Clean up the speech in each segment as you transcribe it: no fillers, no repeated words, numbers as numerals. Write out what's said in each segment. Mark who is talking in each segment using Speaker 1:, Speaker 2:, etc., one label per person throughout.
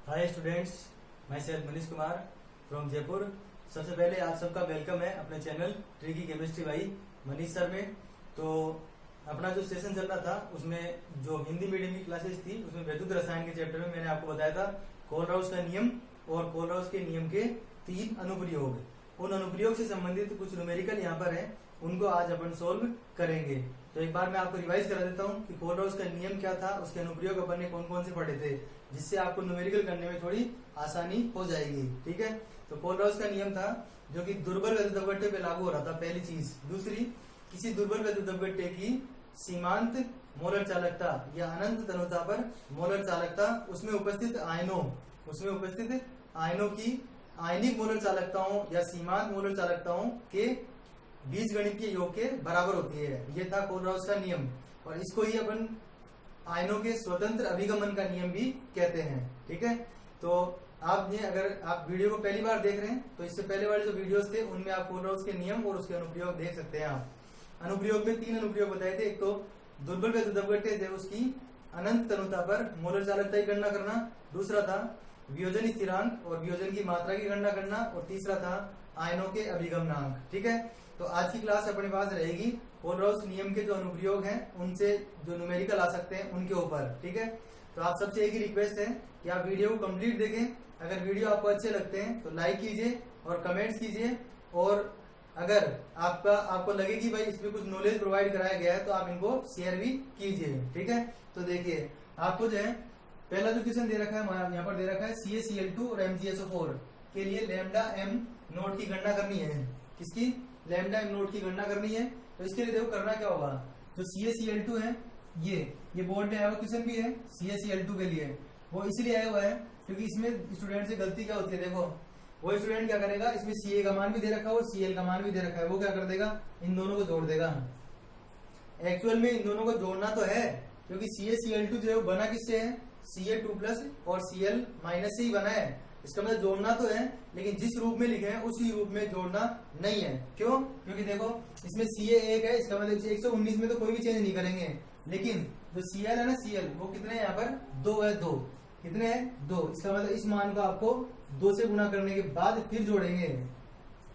Speaker 1: Hi students, मैं Syed Manish Kumar from Jaipur. सबसे पहले आप सबका वेलकम है अपने channel tricky chemistry by Manish sir में। तो अपना जो सेशन चल रहा था उसमें जो हिंदी मीडियम की क्लासेस थी उसमें वैद्युत रसायन के चैप्टर में मैंने आपको बताया था कोलराउस का नियम और कोलराउस के नियम के 3 अनुप्रयोग। उन अनुप्रयोग से संबंधित कुछ न्यूमेरिकल यहाँ पर है, उनको आज अपन सोल्व करेंगे। तो एक बार मैं आपको रिवाइज करा देता हूँ कि कोलराउस का नियम क्या था, उसके अनुप्रयोग अपन ने कौन कौन से पढ़े थे, जिससे आपको न्यूमेरिकल करने में थोड़ी आसानी हो जाएगी। ठीक है, तो कोलराउस का नियम था जो कि दुर्बल वैद्युत अपव्यय पे लागू हो रहा था, पहली चीज। दूसरी, किसी दुर्बल वैद्युत अपव्यय की सीमांत मोलर चालकता या अनंत तनुता पर मोलर चालकता, उसमें उपस्थित आयनों की आयनिक मोलर चालकताओं या सीमांत मोलर चालकताओं के बीजगणितीय योग के बराबर होती है। ये था कोलराउस का नियम, और इसको ही अपन आयनों के स्वतंत्र अभिगमन का नियम भी कहते हैं। ठीक है, तो आपने अगर आप वीडियो को पहली बार देख रहे हैं तो इससे पहले वाले जो वीडियोस थे उनमें आप कोलराउस के नियम और उसके अनुप्रयोग देख सकते हैं। आप अनुप्रयोग में 3 अनुप्रयोग बताए थे। एक तो दुर्बल वैद्युत अपव्यय थे उसकी अनंत तनुता पर मोलर चालकता की गणना करना, दूसरा था वियोजन स्थिरांक और वियोजन की मात्रा की गणना करना, और तीसरा था आयनों के अभिगमनांक। ठीक है, तो आज की क्लास अपने पास रहेगी कोलराउस नियम के जो अनुप्रयोग हैं उनसे जो न्यूमेरिकल आ सकते हैं उनके ऊपर। ठीक है, तो आप सबसे एक ही रिक्वेस्ट है कि आप वीडियो को कंप्लीट देखें। अगर वीडियो आपको अच्छे लगते हैं तो लाइक कीजिए और कमेंट्स कीजिए, और अगर आपको लगे कि भाई इसमें कुछ नॉलेज प्रोवाइड कराया गया है तो आप इनको शेयर भी कीजिए। ठीक है, तो देखिए आपको जो है पहला जो क्वेश्चन दे रखा है यहाँ पर दे रखा है CaCl2 और MgSO4 के लिए लैम्डा m नोट की गणना करनी है। किसकी? लैम्डा m नोट की गणना करनी है। तो इसके लिए देखो करना क्या होगा, जो CaCl2 है ये बोर्ड में आया हुआ क्वेश्चन भी है CaCl2 के लिए, वो इसलिए आया हुआ है क्योंकि इसमें स्टूडेंट से गलती क्या होती है। देखो वो स्टूडेंट क्या करेगा, इसमें Ca का मान भी दे रखा है और Cl का मान भी दे रखा है, वो क्या कर देगा, इन दोनों को जोड़ देगा। एक्चुअल में इन दोनों को जोड़ना तो है क्योंकि CaCl2 जो है वो बना किससे है, Ca2+ और Cl- से ही बना है। इसका मतलब जोड़ना तो है, लेकिन जिस रूप में लिखे हैं उसी रूप में जोड़ना नहीं है। क्यों? क्योंकि देखो इसमें Ca 1 है, इसका मतलब 119 में तो कोई भी चेंज नहीं करेंगे, लेकिन जो Cl है ना, Cl वो कितने हैं यहाँ पर, 2 है। 2 कितने हैं, 2। इसका मतलब इस मान को आपको 2 से गुणा करने के बाद फिर जोड़ेंगे।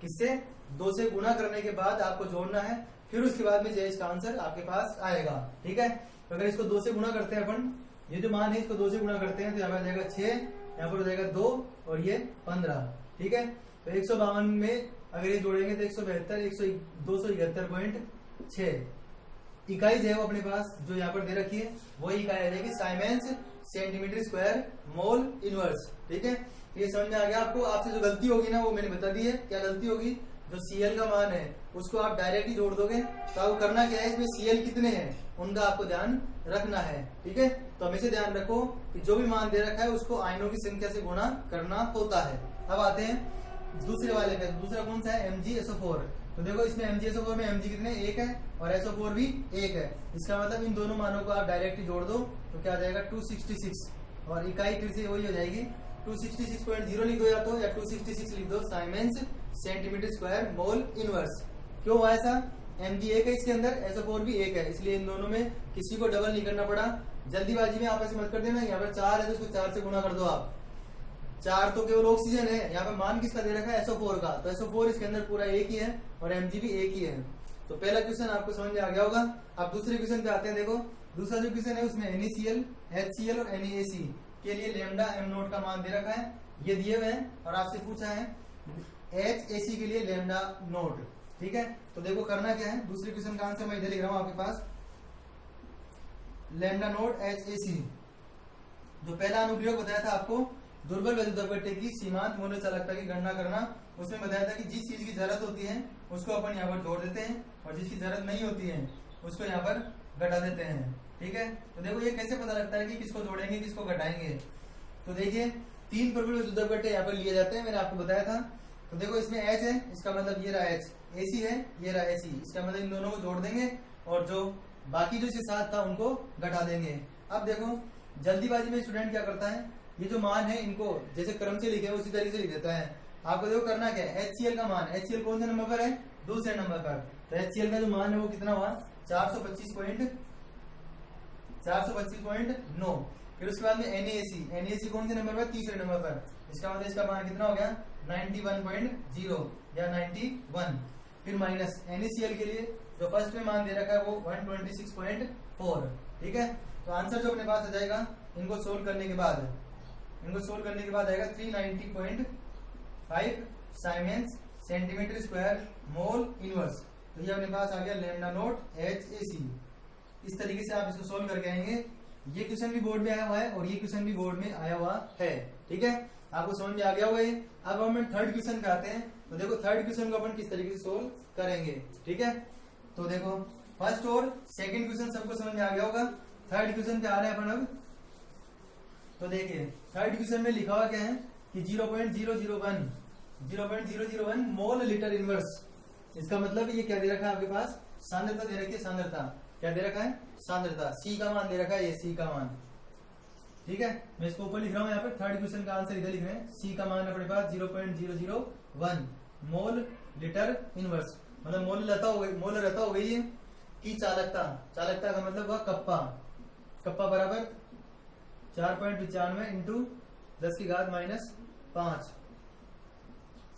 Speaker 1: किससे? 2 से गुणा करने के बाद आपको जोड़ना है, फिर उसके बाद में जो इसका आंसर आपके पास आएगा। ठीक है, तो अगर इसको 2 से गुणा करते हैं अपन, ये जो मान है इसको 2 से गुणा करते हैं तो यहाँ पर आ जाएगा 6, यहाँ पर हो जाएगा 2 और ये 15। ठीक है, तो 152 में अगर ये जोड़ेंगे तो 172 271.6 इकाई जो है वो अपने पास जो यहाँ पर दे रखी है वही इकाई आ जाएगी साइमेंस सेंटीमीटर स्क्वायर मोल इनवर्स। ठीक है, ये समझ में आ गया आपको। आपसे जो गलती होगी ना वो मैंने बता दी है। क्या गलती होगी, जो Cl का मान है उसको आप डायरेक्ट ही जोड़ दोगे, तो आपको करना क्या है, इसमें Cl कितने हैं उनका आपको ध्यान रखना है। ठीक है, तो हमेशा ध्यान रखो कि जो भी मान दे रखा है उसको आयनों की संख्या से गुणा करना होता है। अब आते हैं दूसरे वाले पे। दूसरा कौन सा है, MgSO4। तो देखो इसमें MgSO4 में Mg कितने, 1 है और SO4 भी 1 है। इसका मतलब इन दोनों मानों को आप डायरेक्ट जोड़ दो तो क्या आ जाएगा 266, और इकाई फिर से वही हो जाएगी 266.0 लिख दो या 266 लिख दो साइमेंस सेंटीमीटर स्क्वायर मोल इनवर्स। क्यों हुआ ऐसा, Mg 1 है इसके अंदर, SO4 भी 1 है, इसलिए इन दोनों में किसी को डबल नहीं करना पड़ा। जल्दीबाजी में आप ऐसे मत कर देना, यहाँ पर 4 है तो उसको 4 से गुणा कर दो आप। 4 तो केवल ऑक्सीजन है, यहाँ पे मान किसका दे रखा है, SO4 का, तो SO4 इसके अंदर पूरा 1 ही है और Mg भी 1 ही है। तो पहला क्वेश्चन आपको समझ में आ गया होगा। अब दूसरे क्वेश्चन पे आते हैं। देखो दूसरा जो क्वेश्चन है उसमें NaCl, HCl और NaC के लिए लैम्डा m नोट का मान दे रखा है, ये दिए हुए हैं, और आपसे पूछा है HAC के लिए लैम्डा नोट। ठीक है, तो देखो करना क्या है, दूसरे क्वेश्चन का आंसर मैं इधर लिख रहा हूँ आपके पास, लैम्डा नोट HAC। जो पहला अनुप्रयोग बताया था आपको दुर्बल वैद्युत अपव्यय की सीमांत मोलर चालकता की गणना करना, उसमें बताया था कि जिस चीज की जरूरत होती है उसको अपन यहाँ पर जोड़ देते हैं और जिसकी जरूरत नहीं होती है उसको यहाँ पर घटा देते हैं। ठीक है, तो देखो ये कैसे पता लगता है कि किसको जोड़ेंगे किसको घटाएंगे। तो देखिए 3 प्रबल वैद्युत अपव्यय यहाँ पर लिए जाते हैं, मैंने आपको बताया था। तो देखो इसमें H है, इसका मतलब ये रहा H, AC है, ये रहा AC, इसका मतलब इन दोनों को जोड़ देंगे और जो बाकी जो इसके साथ था उनको घटा देंगे। अब देखो जल्दीबाजी में स्टूडेंट क्या करता है, ये जो मान है इनको जैसे क्रम से लिखे उसी तरीके से लिख देता है। आपको देखो करना क्या है, HCl का मान, HCl कौन से नंबर पर है, दूसरे नंबर पर, तो HCl का जो मान है वो कितना हुआ 425.9। फिर उसके बाद में NaC कौन से नंबर पर, तीसरे नंबर पर, इसका मतलब इसका मान कितना हो गया 91.0 या 91। फिर माइनस NaCl के लिए जो फर्स्ट में मान दे रखा है वो 126.4। ठीक है, तो आंसर जो अपने पास आ जाएगा इनको सोल्व करने के बाद आएगा 390.5 साइमेंस सेंटीमीटर स्क्वायर मोल इनवर्स। तो ये अपने पास आ गया लैम्डा नोट HAC। इस तरीके से आप इसको सोल्व करके आएंगे। ये क्वेश्चन भी बोर्ड में आया हुआ है और ये क्वेश्चन भी बोर्ड में आया हुआ है। ठीक है, आपको समझ में आ गया होगा ये। अब हम थर्ड क्वेश्चन पे आते हैं। तो देखो थर्ड क्वेश्चन को अपन किस तरीके से सोल्व करेंगे। ठीक है, तो देखो फर्स्ट और सेकंड क्वेश्चन सबको समझ में आ गया होगा। थर्ड क्वेश्चन पे आ रहे हैं अपन अब। तो देखिए थर्ड क्वेश्चन में लिखा हुआ क्या है कि 0.001 मोल लीटर इनवर्स। इसका मतलब ये क्या दे रखा है आपके पास, सांद्रता दे रखी है। सांद्रता क्या दे रखा है, सांद्रता। C का मान दे रखा है, ये C का मान। ठीक है, मैं इसको ऊपर लिख रहा हूं यहाँ पे। थर्ड क्वेश्चन का आंसर इधर लिख रहे हैं। C का मान अपने पास 0.001 मोल लीटर इनवर्स, मतलब मोल रहता हो गई है की चालकता। चालकता का मतलब वह कप्पा बराबर 4.95 इंटू 10⁻⁻5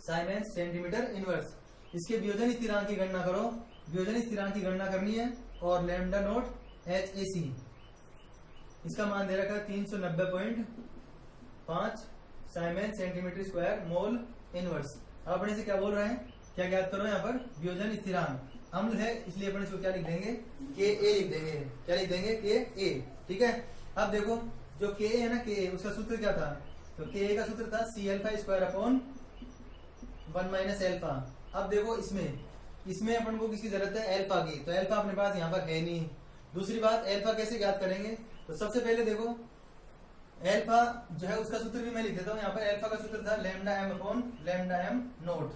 Speaker 1: साइमेंस सेंटीमीटर इनवर्स। इसके वियोजन स्थिरांक की गणना करो। वियोजन स्थिरांक की गणना करनी है और लैम्डा नोट HAC इसका मान दे रखा है 390.5 साइमेंस सेंटीमीटर स्क्वायर मोल इनवर्स। अब अपने से क्या बोल रहे हैं, क्या ज्ञात करो यहाँ पर वियोजन स्थिरांक। अम्ल है इसलिए अपन इसको क्या लिख देंगे, Ka लिख देंगे। क्या लिख देंगे, Ka। ठीक है, अब देखो जो Ka है ना, Ka उसका सूत्र क्या था, तो Ka का सूत्र था C∝² अब देखो इसमें अपन को किसकी जरूरत है, अल्फा की। तो अल्फा अपने पास यहाँ पर है नहीं। दूसरी बात, अल्फा कैसे ज्ञात करेंगे, तो सबसे पहले देखो अल्फा जो है उसका सूत्र भी मैं लिख देता हूँ यहाँ पर। अल्फा का सूत्र था λm/λm नोट,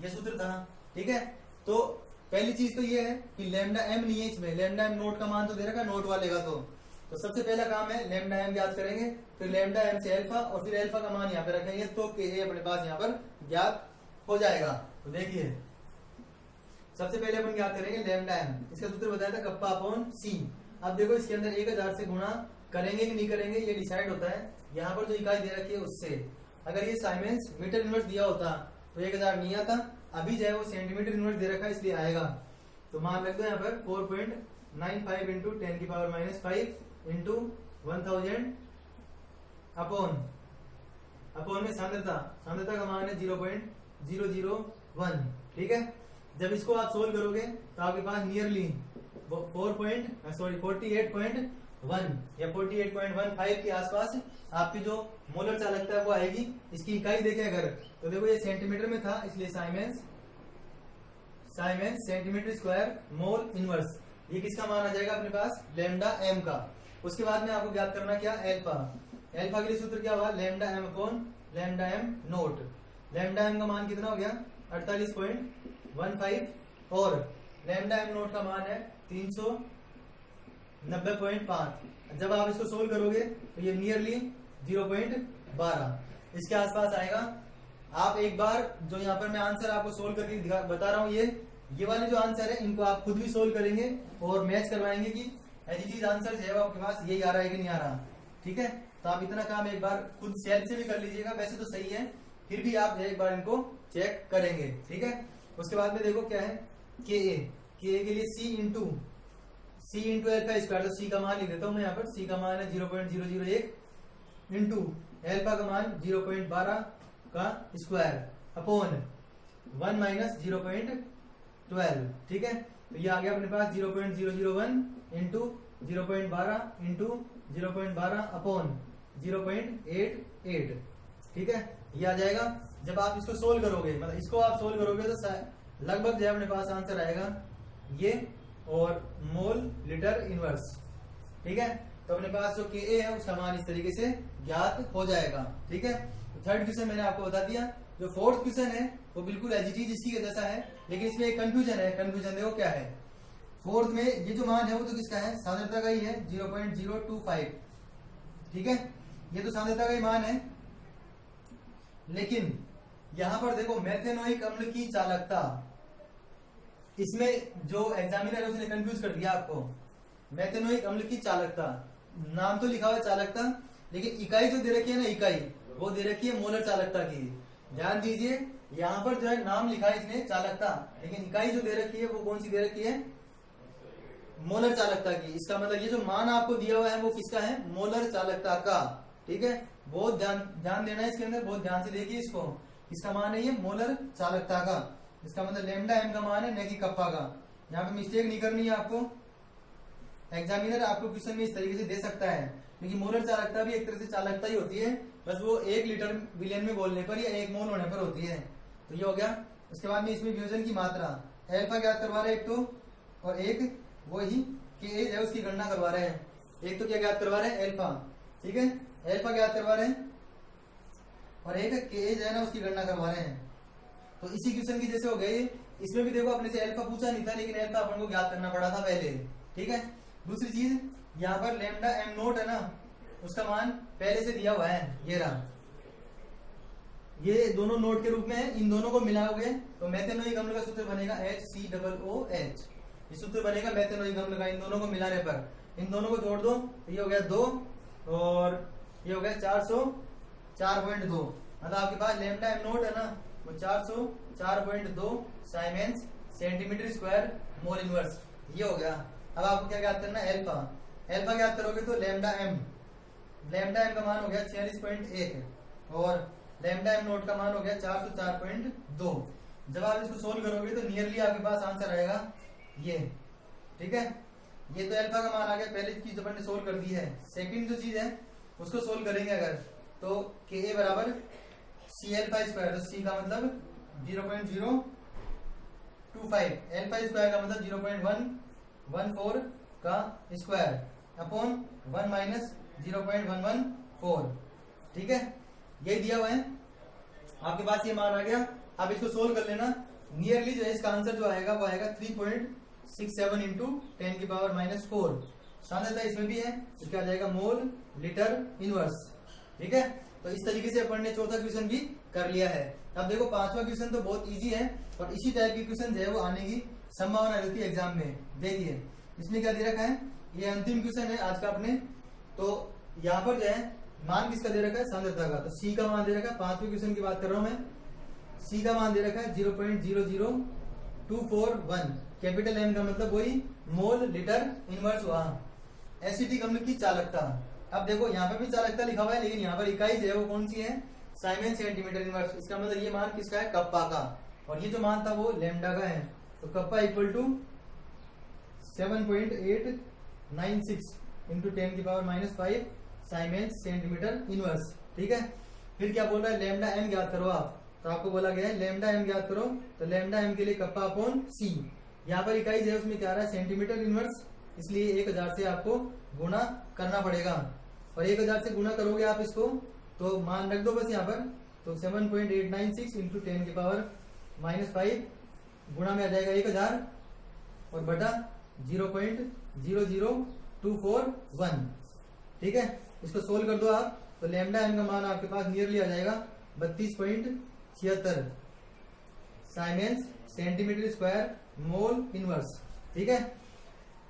Speaker 1: ये सूत्र था। ठीक है, तो पहली चीज तो ये है कि लैम्डा एम नहीं है इसमें। लैम्डा एम नोट का मान तो दे रखा नोट वाले का। तो सबसे पहला काम है लैम्डा एम ज्ञात करेंगे, फिर लैम्डा एम से अल्फा और फिर अल्फा का मान यहाँ पे रखेंगे, तो Ka अपने पास यहाँ पर ज्ञात हो जाएगा। तो देखिए सबसे पहले अपन ज्ञात करेंगे लैम्डा एम। इसका सूत्र बताया था κ/c। अब देखो इसके अंदर 1000 से गुणा करेंगे कि नहीं करेंगे ये डिसाइड होता है यहाँ पर जो इकाई दे रखी है उससे। अगर ये साइमेंस मीटर इनवर्स दिया होता तो 1000 नहीं आता, अभी जो है वो सेंटीमीटर इनवर्स दे रखा है इसलिए आएगा। तो मान रख दो यहाँ पर 4.95 इंटू 10⁻⁵ इंटू 1000 अपॉन में सांद्रता का मान है 0.001। ठीक है, जब इसको आप सोल्व करोगे तो आपके पास नियरली 48.1 या 48.15 के आसपास आपकी जो मोलर चालकता है वो आएगी। इसकी इकाई देखें अगर तो देखो ये सेंटीमीटर में था इसलिए साइमेंस सेंटीमीटर स्क्वायर मोल इनवर्स। ये किसका मान आ जाएगा अपने पास, लैम्डा एम का। उसके बाद में आपको ज्ञात करना क्या, अल्फा के लिए सूत्र क्या हुआ, lambda M naught. Lambda M का मान कितना हो गया 48.15 और लैम्डा एम नोट का मान है 390.5। जब आप इसको सोल्व करोगे तो ये नियरली 0.12 इसके आसपास आएगा। आप एक बार जो यहाँ पर मैं आंसर आपको सोल्व करके बता रहा हूँ, ये वाले जो आंसर है इनको आप खुद भी सोल्व करेंगे और मैच करवाएंगे कि एज आंसर जो है वो आपके पास यही आ रहा है कि नहीं आ रहा। ठीक है, तो आप इतना काम एक बार खुद सेल्फ से भी कर लीजिएगा। वैसे तो सही है, फिर भी आप एक बार इनको चेक करेंगे। ठीक है, उसके बाद में देखो क्या है Ka के लिए C इंटू अल्फा स्क्वायर। तो C का मान लिख देता हूं मैं यहाँ पर। C का मान है 0.001 इंटू अल्फा का मान 0.12 का स्क्वायर अपॉन 1 माइनस 0.12। ठीक है, तो ये आ गया अपने पास 0.001 इंटू 0.12 इंटू 0.12 अपॉन 0.88। ठीक है, ये आ जाएगा। जब आप इसको सोल्व करोगे, मतलब इसको आप सोल्व करोगे तो लगभग जो अपने पास आंसर आएगा ये और मोल लीटर इनवर्स। ठीक है, तो अपने पास जो Ka है उसका मान इस तरीके से ज्ञात हो जाएगा। ठीक है, तो थर्ड क्वेश्चन मैंने आपको बता दिया। जो फोर्थ क्वेश्चन है वो बिल्कुल एजिटीज इसी के जैसा है, लेकिन इसमें एक कंफ्यूजन है। कंफ्यूजन देखो क्या है, फोर्थ में ये जो मान है वो तो किसका है, सांद्रता का ही है 0.025। ठीक है, ये तो सांद्रता का ही मान है, लेकिन यहां पर देखो मेथेनोइक अम्ल की चालकता, इसमें जो एग्जामिनर है उसने कंफ्यूज कर दिया आपको। मेथेनोइक अम्ल की चालकता, नाम तो लिखा हुआ है चालकता, लेकिन इकाई जो दे रखी है ना, इकाई वो दे रखी है मोलर चालकता की। ध्यान दीजिए, यहाँ पर जो है नाम लिखा है इसने चालकता, लेकिन इकाई जो दे रखी है वो कौन सी दे रखी है, मोलर चालकता की। इसका मतलब ये जो मान आपको दिया हुआ है वो किसका है, मोलर चालकता का। ठीक है, बहुत ध्यान देना है इसके अंदर, बहुत ध्यान से देखिए इसको। इसका मान है ये मोलर चालकता का, इसका मतलब लैम्डा एम का मान है, न कि कप्पा का। यहाँ पे मिस्टेक नहीं करनी है आपको, एग्जामिनर आपको क्वेश्चन में इस तरीके से दे सकता है, क्योंकि मोलर चालकता भी एक तरह से चालकता ही होती है, बस वो 1 लीटर विलियन में बोलने पर या 1 मोल होने पर होती है। तो ये हो गया। उसके बाद में इसमें वियोजन की मात्रा एल्फा ज्ञात करवा रहे हैं एक तो, और एक वही के एज है उसकी गणना करवा रहे हैं। एक तो क्या ज्ञात करवा रहे हैं, एल्फा, ठीक है, एल्फा ज्ञात करवा रहे हैं, और एक के एज है ना उसकी गणना करवा रहे हैं। तो इसी क्वेश्चन की जैसे हो गई, इसमें भी देखो अपने से एल्फा पूछा नहीं था, लेकिन एल्फा अपन को ज्ञात करना पड़ा था पहले। ठीक है, दूसरी चीज यहाँ पर लैम्डा एम नोट है ना, उसका मान पहले से दिया हुआ है, ये रहा, ये दोनों नोट के रूप में है, इन दोनों को मिलाओगे तो मेथेनोइक अम्ल का सूत्र बनेगा HCOOH। ये सूत्र बनेगा मेथेनोइक अम्ल का, इन दोनों को मिलाने पर। इन दोनों को जोड़ दो तो ये हो गया 2 और ये हो गया 404.2। मतलब आपके पास लैम्डा एम नोट है ना, वो 404.2 साइमेंस सेंटीमीटर स्क्वायर मोल इनवर्स, ये हो गया। अब आपको क्या ज्ञात करना है, एल्फा। एल्फा ज्ञात करोगे तो लैम्डा एम का मान हो गया 46.1 और लैम्डा एम नोट का मान हो गया 404.2। जब आप इसको सोल्व करोगे तो नियरली आपके पास आंसर आएगा ये। ठीक है, ये तो एल्फा का मान आ गया, पहली चीज अपन ने सोल्व कर दी है। सेकंड जो चीज है उसको सोल्व करेंगे अगर, तो के ए बराबर सी एल्फा स्क्वायर, तो सी का मतलब 0.025, एल्फा स्क्वायर का मतलब 0.114 का स्क्वायर अपॉन 1 माइनस 0.114। ठीक है, यही दिया हुआ है आपके पास, ये मान आ गया। आप इसको सोल्व कर लेना, नियरली जो है इसका आंसर जो आएगा वो आएगा 3.67 इंटू 10 की पावर -4। सांद्रता इसमें भी है, तो क्या आ जाएगा, मोल लीटर इनवर्स। ठीक है, तो इस तरीके से अपन ने चौथा क्वेश्चन भी कर लिया है। अब देखो पांचवा क्वेश्चन तो बहुत इजी है, और इसी टाइप के क्वेश्चन जो है वो आने की संभावना रहती है एग्जाम में। देखिए इसमें क्या दे रखा है, ये अंतिम क्वेश्चन है आज का अपने। तो यहाँ पर जो है मान किसका दे रखा है, सांद्रता का, तो सी का मान दे रखा है, पांचवें क्वेश्चन की बात कर रहा हूं मैं। सी का मान दे रखा है 0.00241, कैपिटल एम का मतलब वही मोल लीटर इनवर्स हुआ। एसिटिक अम्ल की चालकता, अब देखो यहाँ पे भी चालकता लिखा हुआ है, लेकिन यहाँ पर इकाई जो है वो कौन सी है, साइमेंस सेंटीमीटर इनवर्स। इसका मतलब ये मान किसका है, कप्पा का, और ये जो मान था वो लैम्डा का है। तो कप्पा इक्वल टू 7.896 इंटू 10 की पावर -5 साइमेंस सेंटीमीटर इनवर्स। ठीक है, फिर क्या बोल रहा है, लैम्डा एम ज्ञात करो आप। तो आपको बोला गया है लैम्डा एम ज्ञात करो, तो लैम्डा एम के लिए कप्पा अपॉन सी। यहाँ पर इकाई जो है उसमें क्या आ रहा है, सेंटीमीटर इनवर्स, इसलिए 1000 से आपको गुणा करना पड़ेगा। और 1000 से गुणा करोगे आप इसको तो मान रख दो बस यहाँ पर, तो 7.896 इंटू 10 की पावर -5 गुणा में आ जाएगा 1000 और बटा 0.00241। ठीक है, इसको सोल्व कर दो आप, तो लैम्डा एम का मान आपके पास नियरली आ जाएगा 32.76 साइमेंस सेंटीमीटर स्क्वायर मोल इनवर्स। ठीक है,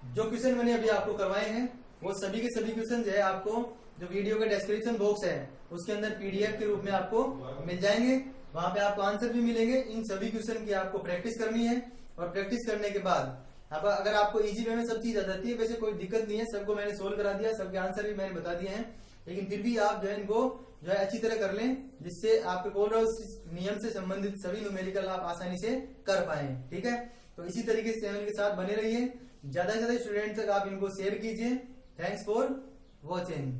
Speaker 1: जो क्वेश्चन मैंने अभी आपको करवाए हैं वो सभी के सभी क्वेश्चन जो है आपको जो वीडियो का डिस्क्रिप्शन बॉक्स है उसके अंदर पीडीएफ के रूप में आपको मिल जाएंगे। वहां पे आपको आंसर भी मिलेंगे। इन सभी क्वेश्चन की आपको प्रैक्टिस करनी है, और प्रैक्टिस करने के बाद अगर आपको इजी वे में सब चीज आ जाती है, वैसे कोई दिक्कत नहीं है, सबको मैंने सोल्व करा दिया, सबके आंसर भी मैंने बता दिए हैं, लेकिन फिर भी आप जो है इनको जो है अच्छी तरह कर लें, जिससे आपके कोलरस नियम से संबंधित सभी न्यूमेरिकल आप आसानी से कर पाए। ठीक है, तो इसी तरीके से चैनल के साथ बने रहिए, ज्यादा से ज्यादा स्टूडेंट तक आप इनको शेयर कीजिए। Thanks for watching.